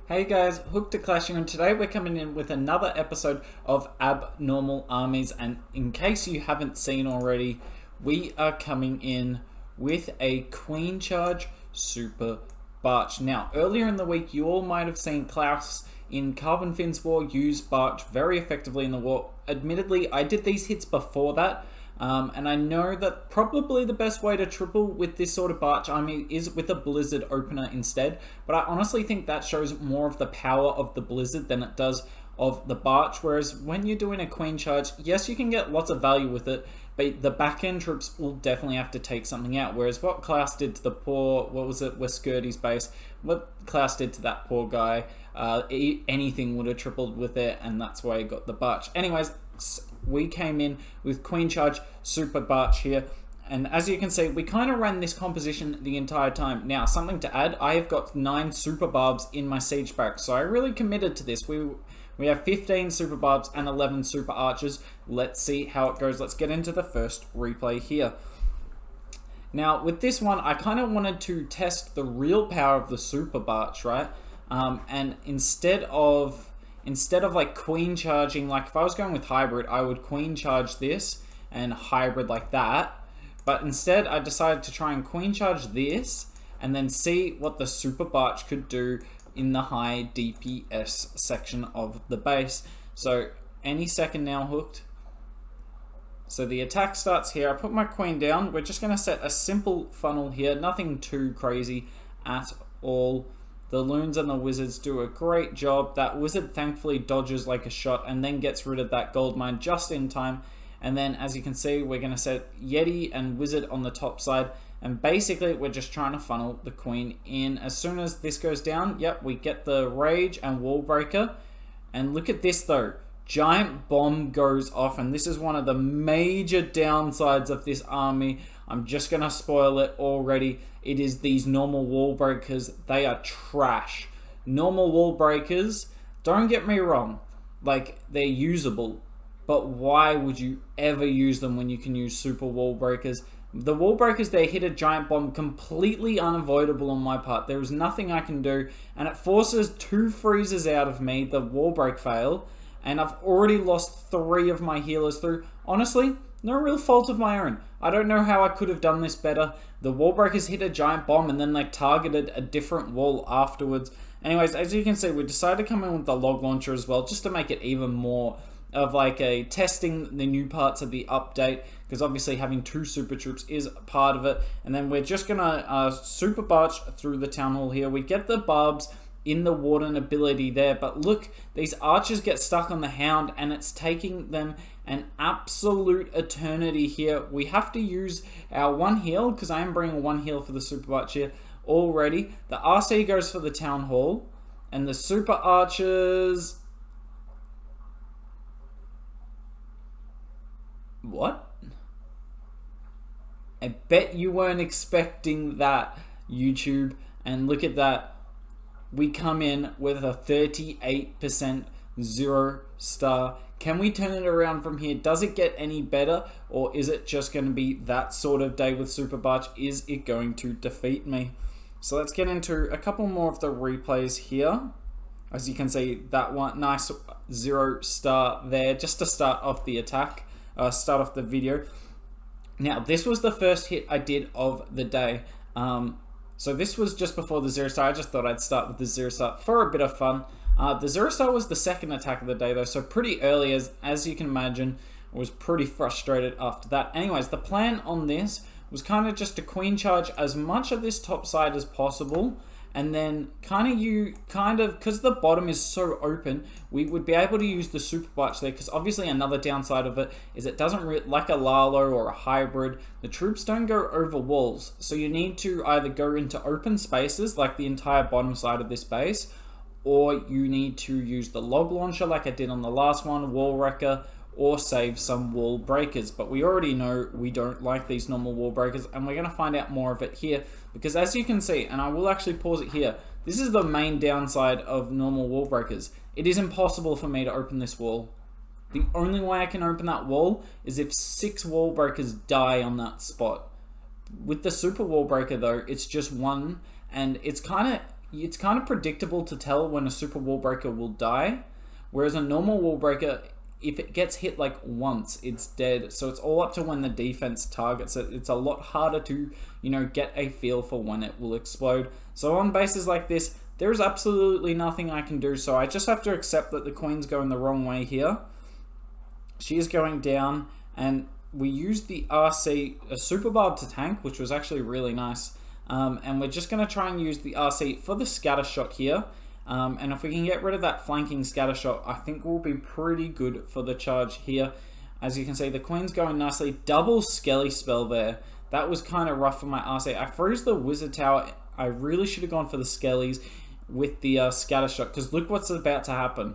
Hey guys, Hooked to Clashing, and today we're coming in with another episode of Abnormal Armies, and in case you haven't seen already, we are coming in with a Queen Charge Super Barch. Now, earlier in the week, you all might have seen Klaus in Carbon Finn's War use Barch very effectively in the war. Admittedly, I did these hits before that, and I know that probably the best way to triple with this sort of Barch army is with a Blizzard opener instead, but I honestly think that shows more of the power of the Blizzard than it does of the Barch, whereas when you're doing a Queen Charge, yes, you can get lots of value with it, but the back-end troops will definitely have to take something out, whereas what Klaus did to the poor, Weskirty's base, what Klaus did to that poor guy, anything would have tripled with it, and that's why he got the Barch. Anyways, we came in with Queen Charge Super Barch here, and as you can see, we kind of ran this composition the entire time. Now, something to add, I have got 9 Super Barbs in my Siege Barracks, so I really committed to this. We have 15 Super Barbs and 11 Super Archers. Let's see how it goes. Let's get into the first replay here. Now, with this one, I kind of wanted to test the real power of the Super Barch, right? And instead of like Queen Charging, like if I was going with Hybrid, I would Queen Charge this and Hybrid like that. But instead, I decided to try and Queen Charge this and then see what the Super Barch could do in the high DPS section of the base. So any second now, Hooked. So the attack starts here. I put my Queen down. We're just going to set a simple funnel here. Nothing too crazy at all. The Loons and the Wizards do a great job. That Wizard thankfully dodges like a shot and then gets rid of that gold mine just in time. And then as you can see, we're going to set Yeti and Wizard on the top side. And basically, we're just trying to funnel the Queen in. As soon as this goes down, yep, we get the Rage and Wall Breaker. And look at this though. Giant Bomb goes off, and this is one of the major downsides of this army. I'm just going to spoil it already. It is these normal Wall Breakers. They are trash. Normal Wall Breakers, don't get me wrong, like, they're usable. But why would you ever use them when you can use Super Wall Breakers? The Wall Breakers, they hit a Giant Bomb completely unavoidable on my part. There is nothing I can do, and it forces 2 freezes out of me, the Wall Break fail, and I've already lost 3 of my healers through. Honestly, no real fault of my own. I don't know how I could have done this better. The Wall Breakers hit a Giant Bomb and then they targeted a different wall afterwards. Anyways, as you can see, we decided to come in with the Log Launcher as well, just to make it even more of like a testing the new parts of the update, because obviously having 2 super troops is part of it. And then we're just gonna Super Barch through the Town Hall here. We get the Barbs in the Warden ability there, but look, these archers get stuck on the Hound and it's taking them an absolute eternity here. We have to use our 1 heal, because I am bringing 1 heal for the Super Barch here already. The RC goes for the Town Hall, and the Super Archers... What? I bet you weren't expecting that, YouTube. And look at that. We come in with a 38% 0-star. Can we turn it around from here? Does it get any better? Or is it just going to be that sort of day with Super Barch? Is it going to defeat me? So let's get into a couple more of the replays here. As you can see, that one, nice 0-star there, just to start off the attack. Start off the video. Now, this was the first hit I did of the day. So this was just before the 0-star. I just thought I'd start with the 0-star for a bit of fun. The 0-star was the second attack of the day though, so pretty early, as you can imagine. I was pretty frustrated after that. Anyways, the plan on this was kind of just to Queen Charge as much of this top side as possible, and then because the bottom is so open, we would be able to use the Super Barch there, because obviously another downside of it is it doesn't, like a Lalo or a Hybrid, the troops don't go over walls. So you need to either go into open spaces, like the entire bottom side of this base, or you need to use the Log Launcher like I did on the last one, Wall Wrecker, or save some Wall Breakers. But we already know we don't like these normal Wall Breakers, and we're going to find out more of it here, because as you can see, and I will actually pause it here, this is the main downside of normal Wall Breakers. It is impossible for me to open this wall. The only way I can open that wall is if 6 Wall Breakers die on that spot. With the Super Wall Breaker though, it's just 1, and it's kind of it's kind of predictable to tell when a super wall breaker will die, whereas a normal wall breaker, if it gets hit like once, it's dead. So it's all up to when the defense targets it. It's a lot harder to, get a feel for when it will explode. So on bases like this, there's absolutely nothing I can do. So I just have to accept that the queen's going the wrong way here. She is going down, and we used the RC, a super barb to tank, which was actually really nice. And we're just going to try and use the RC for the scatter shot here. And if we can get rid of that flanking scatter shot, I think we'll be pretty good for the charge here. As you can see, the queen's going nicely. Double skelly spell there. That was kind of rough for my RC. I froze the wizard tower. I really should have gone for the skellies with the scatter shot, because look what's about to happen.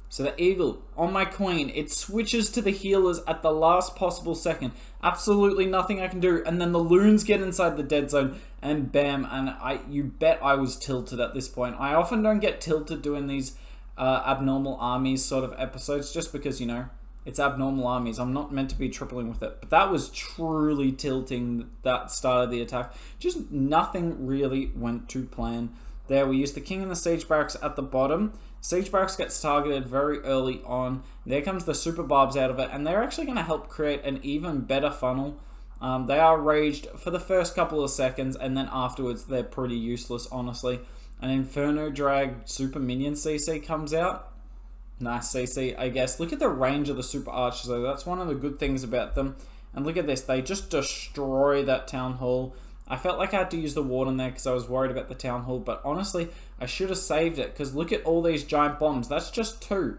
So the eagle on my queen, it switches to the healers at the last possible second. Absolutely nothing I can do. And then the loons get inside the dead zone, and bam. And you bet I was tilted at this point. I often don't get tilted doing these abnormal armies sort of episodes, just because, it's abnormal armies. I'm not meant to be tripling with it. But that was truly tilting that start of the attack. Just nothing really went to plan. There, we used the king and the siege barracks at the bottom. Siege barracks gets targeted very early on. There comes the super barbs out of it, and they're actually going to help create an even better funnel. They are raged for the first couple of seconds, and then afterwards they're pretty useless, honestly. An Inferno Drag super minion CC comes out. Nice CC, I guess. Look at the range of the super archers, though. That's one of the good things about them. And look at this. They just destroy that town hall. I felt like I had to use the warden there because I was worried about the town hall, but honestly, I should have saved it, because look at all these giant bombs. That's just 2.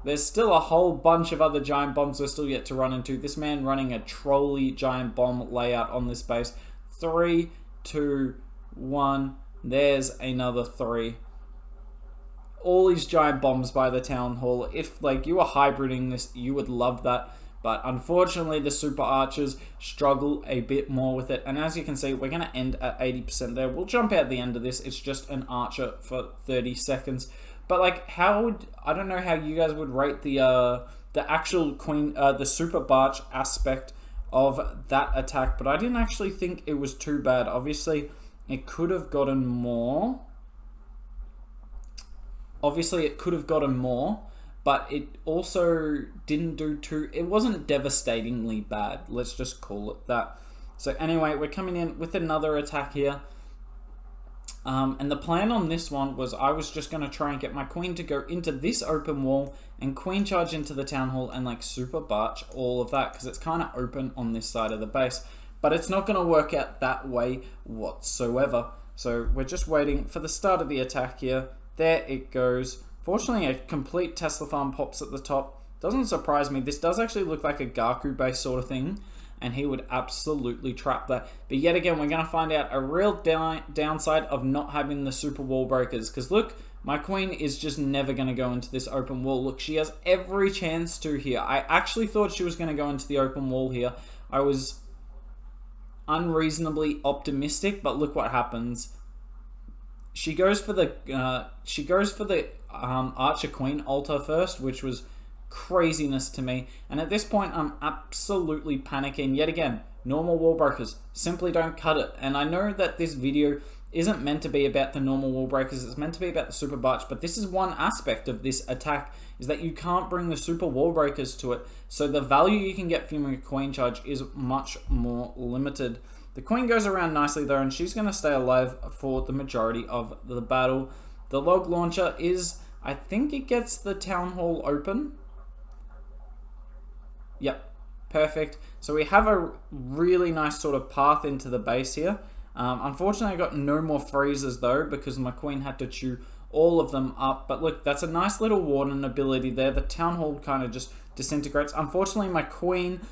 There's still a whole bunch of other giant bombs we're still yet to run into. This man running a trolley giant bomb layout on this base. 3, 2, 1. There's another 3. All these giant bombs by the town hall. If you were hybriding this, you would love that. But unfortunately, the super archers struggle a bit more with it. And as you can see, we're going to end at 80% there. We'll jump out the end of this. It's just an archer for 30 seconds. But I don't know how you guys would rate the actual queen, the super Barch aspect of that attack. But I didn't actually think it was too bad. Obviously, it could have gotten more. But it also didn't do too... It wasn't devastatingly bad. Let's just call it that. So anyway, we're coming in with another attack here. And the plan on this one was I was just going to try and get my queen to go into this open wall and queen charge into the town hall and super Barch all of that, because it's kind of open on this side of the base. But it's not going to work out that way whatsoever. So we're just waiting for the start of the attack here. There it goes. Fortunately, a complete Tesla farm pops at the top. Doesn't surprise me. This does actually look like a Gaku base sort of thing, and he would absolutely trap that. But yet again, we're going to find out a real downside of not having the super wall breakers. Because look, my queen is just never going to go into this open wall. Look, she has every chance to here. I actually thought she was going to go into the open wall here. I was unreasonably optimistic, but look what happens. She goes for the Archer Queen altar first, which was craziness to me. And at this point, I'm absolutely panicking. Yet again, normal wall breakers simply don't cut it. And I know that this video isn't meant to be about the normal wall breakers. It's meant to be about the super Barch. But this is one aspect of this attack, is that you can't bring the super wall breakers to it. So the value you can get from your queen charge is much more limited. The queen goes around nicely though, and she's going to stay alive for the majority of the battle. The log launcher is, I think it gets the town hall open. Yep, perfect. So we have a really nice sort of path into the base here. Unfortunately, I got no more freezers though, because my queen had to chew all of them up. But look, that's a nice little warden ability there. The town hall kind of just disintegrates. Unfortunately, my queen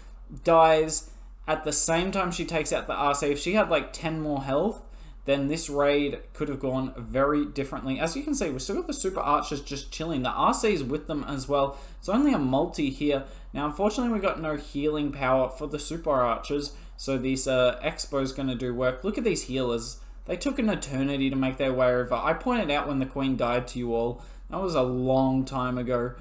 dies at the same time she takes out the RC. If she had 10 more health, then this raid could have gone very differently. As you can see, we've still got the super archers just chilling. The RC is with them as well. It's only a multi here. Now, unfortunately, we've got no healing power for the super archers, so this expo is going to do work. Look at these healers. They took an eternity to make their way over. I pointed out when the queen died to you all. That was a long time ago.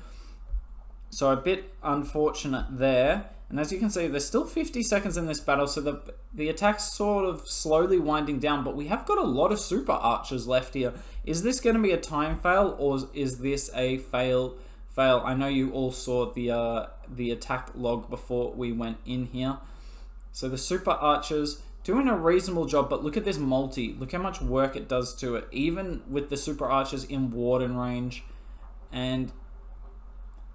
So a bit unfortunate there. And as you can see, there's still 50 seconds in this battle, so the attack's sort of slowly winding down, but we have got a lot of super archers left here. Is this going to be a time fail, or is this a fail? I know you all saw the attack log before we went in here. So the super archers doing a reasonable job, but look at this multi. Look how much work it does to it, even with the super archers in warden range. And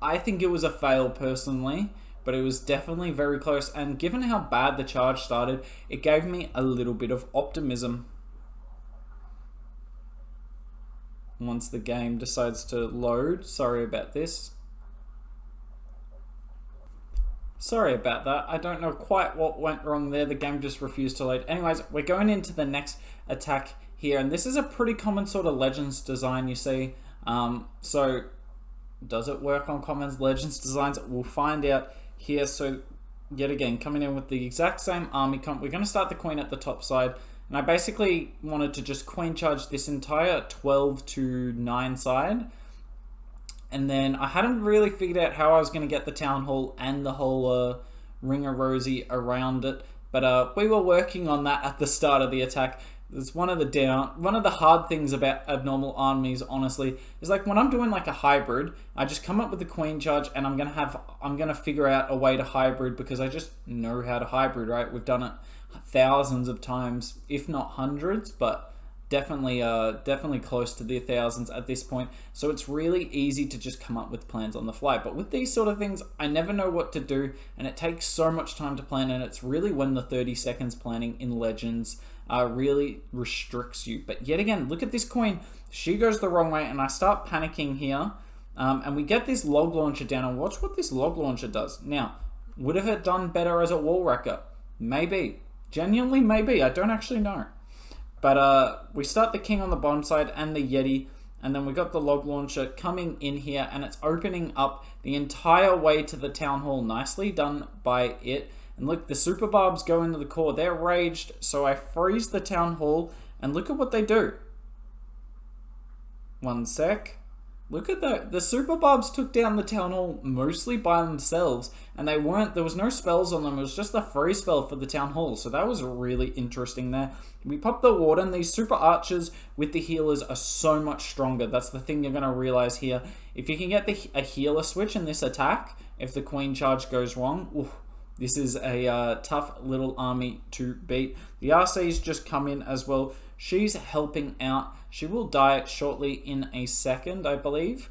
I think it was a fail personally, but it was definitely very close. And given how bad the charge started, it gave me a little bit of optimism. Once the game decides to load, sorry about this. Sorry about that. I don't know quite what went wrong there. The game just refused to load. Anyways, we're going into the next attack here. And this is a pretty common sort of Legends design, you see. So, does it work on common Legends designs? We'll find out here. So, yet again, coming in with the exact same army comp. We're going to start the queen at the top side. And I basically wanted to just queen charge this entire 12 to 9 side. And then I hadn't really figured out how I was going to get the town hall and the whole Ring of Rosie around it. But we were working on that at the start of the attack. It's one of the hard things about abnormal armies, honestly, is like when I'm doing like a hybrid, I just come up with the queen charge and I'm gonna figure out a way to hybrid because I just know how to hybrid, right? We've done it thousands of times, if not hundreds, but definitely close to the thousands at this point. So it's really easy to just come up with plans on the fly. But with these sort of things, I never know what to do, and it takes so much time to plan, and it's really when the 30 seconds planning in Legends really restricts you. But yet again, look at this queen. She goes the wrong way, and I start panicking here. And we get this log launcher down, and watch what this log launcher does. Now, would have it done better as a wall wrecker? Maybe. Genuinely, maybe. I don't actually know. But we start the king on the bottom side and the Yeti, and then we got the log launcher coming in here, and it's opening up the entire way to the town hall. Nicely done by it. And look, the super barbs go into the core. They're raged, so I freeze the town hall, and look at what they do. One sec. Look at that. The super barbs took down the town hall mostly by themselves, and there was no spells on them. It was just a free spell for the town hall, so that was really interesting there. We popped the warden. These super archers with the healers are so much stronger. That's the thing you're going to realize here. If you can get a healer switch in this attack, if the queen charge goes wrong, oof, this is a tough little army to beat. The RC's just come in as well. She's helping out. She will die shortly in a second, I believe.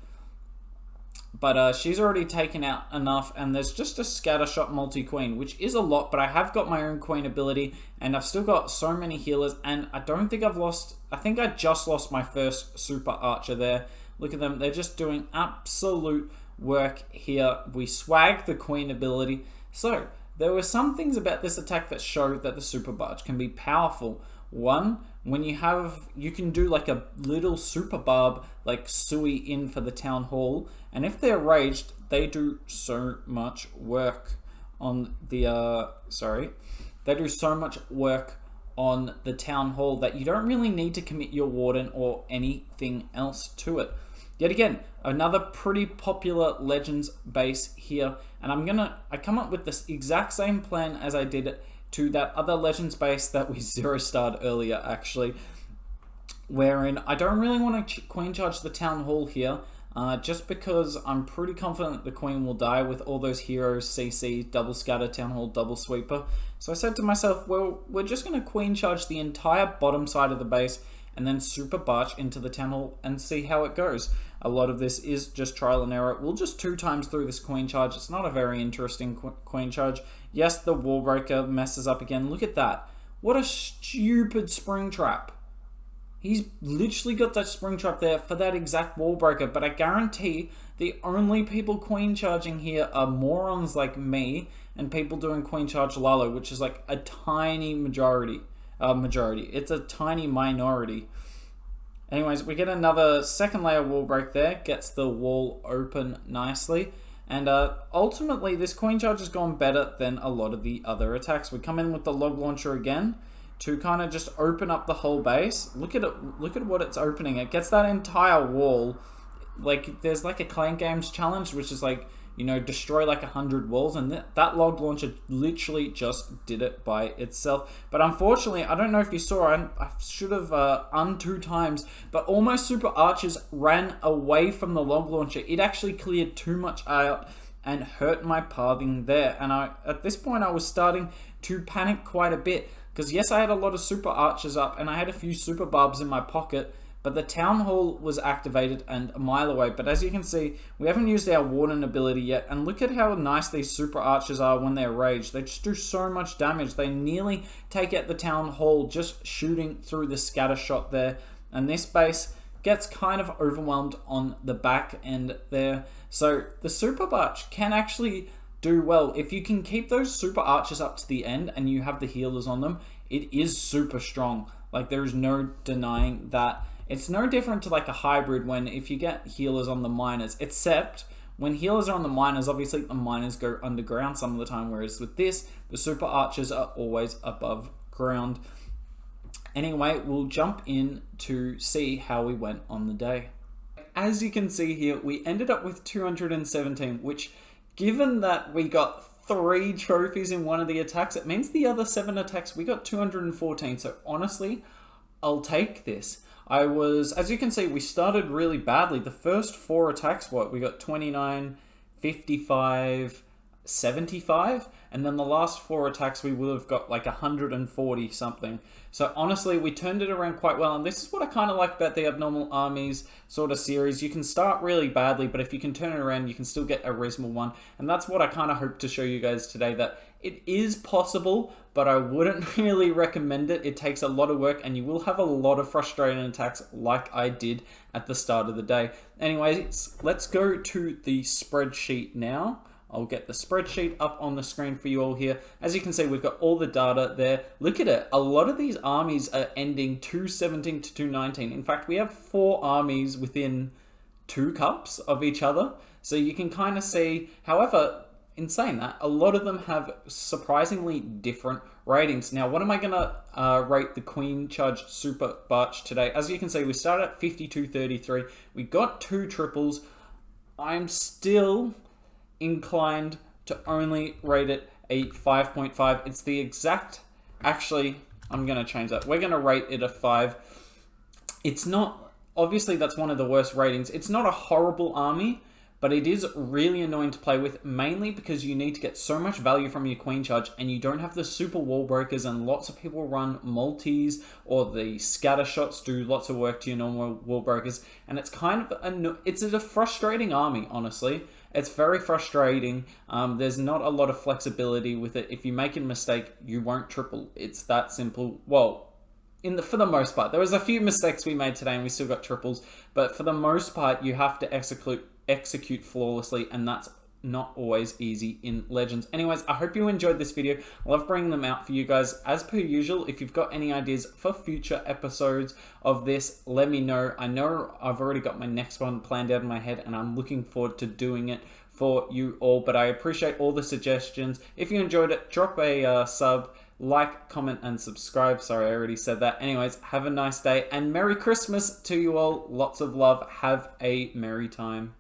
But she's already taken out enough, and there's just a scattershot multi-queen, which is a lot, but I have got my own queen ability, and I've still got so many healers, and I don't think I've lost... I think I just lost my first super archer there. Look at them. They're just doing absolute work here. We swag the queen ability. So, there were some things about this attack that showed that the super barge can be powerful. One, when you can do like a little super barb like Sui in for the town hall, and if they're raged, they do so much work on the they do so much work on the town hall that you don't really need to commit your warden or anything else to it. Yet again, another pretty popular Legends base here, and I come up with this exact same plan as I did to that other Legends base that we zero-starred earlier, actually, wherein I don't really want to queen charge the town hall here, just because I'm pretty confident the queen will die with all those heroes, CC, double scatter, town hall, double sweeper. So I said to myself, well, we're just going to queen charge the entire bottom side of the base and then super barch into the town hall and see how it goes. A lot of this is just trial and error. We'll just 2 times through this queen charge. It's not a very interesting queen charge. Yes, the wall breaker messes up again. Look at that. What a stupid spring trap. He's literally got that spring trap there for that exact wall breaker, but I guarantee the only people queen charging here are morons like me and people doing queen charge Lalo, which is like a tiny majority. It's a tiny minority. Anyways, we get another second layer wall break there, gets the wall open nicely, and ultimately this queen charge has gone better than a lot of the other attacks. We come in with the log launcher again to kind of just open up the whole base. Look at it, look at what it's opening. It gets that entire wall. Like, there's like a Clan Games challenge, which is like destroy like 100 walls, and that log launcher literally just did it by itself. But unfortunately, I don't know if you saw, I should have un 2 times, but almost super archers ran away from the log launcher. It actually cleared too much out and hurt my pathing there. And at this point, I was starting to panic quite a bit, because yes, I had a lot of super archers up and I had a few super barbs in my pocket, but the town hall was activated and a mile away. But as you can see, we haven't used our warden ability yet, and look at how nice these super archers are when they're raged. They just do so much damage. They nearly take out the town hall just shooting through the scatter shot there, and this base gets kind of overwhelmed on the back end there. So the super Barch can actually do well. If you can keep those super archers up to the end and you have the healers on them, it is super strong. Like, there is no denying that. It's no different to like a hybrid when if you get healers on the miners, except when healers are on the miners, obviously the miners go underground some of the time, whereas with this, the super archers are always above ground. Anyway, we'll jump in to see how we went on the day. As you can see here, we ended up with 217, which, given that we got 3 trophies in one of the attacks, it means the other 7 attacks we got 214. So honestly, I'll take this. As you can see, we started really badly. The first 4 attacks, we got 29, 55, 75, and then the last 4 attacks we would have got like 140 something. So honestly, we turned it around quite well, and this is what I kind of like about the Abnormal Armies sort of series. You can start really badly, but if you can turn it around, you can still get a reasonable one, and that's what I kind of hope to show you guys today, that it is possible, but I wouldn't really recommend it. It takes a lot of work, and you will have a lot of frustrating attacks like I did at the start of the day. Anyways, let's go to the spreadsheet now. I'll get the spreadsheet up on the screen for you all here. As you can see, we've got all the data there. Look at it. A lot of these armies are ending 217 to 219. In fact, we have 4 armies within 2 cups of each other. So you can kind of see, however, in saying that, a lot of them have surprisingly different ratings. Now, what am I going to rate the Queen Charge Super Barch today? As you can see, we started at 52.33. We got 2 triples. I'm still inclined to only rate it a 5.5. It's the exact, actually, I'm going to change that. We're going to rate it a 5. It's not, obviously that's one of the worst ratings. It's not a horrible army, but it is really annoying to play with, mainly because you need to get so much value from your Queen Charge and you don't have the super wall breakers, and lots of people run multis or the scatter shots do lots of work to your normal wall breakers, and it's kind of it's a frustrating army, honestly. It's very frustrating. There's not a lot of flexibility with it. If you make a mistake, you won't triple. It's that simple. Well, for the most part. There was a few mistakes we made today and we still got triples, but for the most part, you have to execute flawlessly, and that's not always easy in Legends. Anyways, I hope you enjoyed this video. I love bringing them out for you guys. As per usual, if you've got any ideas for future episodes of this, let me know. I know I've already got my next one planned out in my head, and I'm looking forward to doing it for you all, but I appreciate all the suggestions. If you enjoyed it, drop a sub, like, comment, and subscribe. Sorry, I already said that. Anyways, have a nice day, and Merry Christmas to you all. Lots of love. Have a merry time.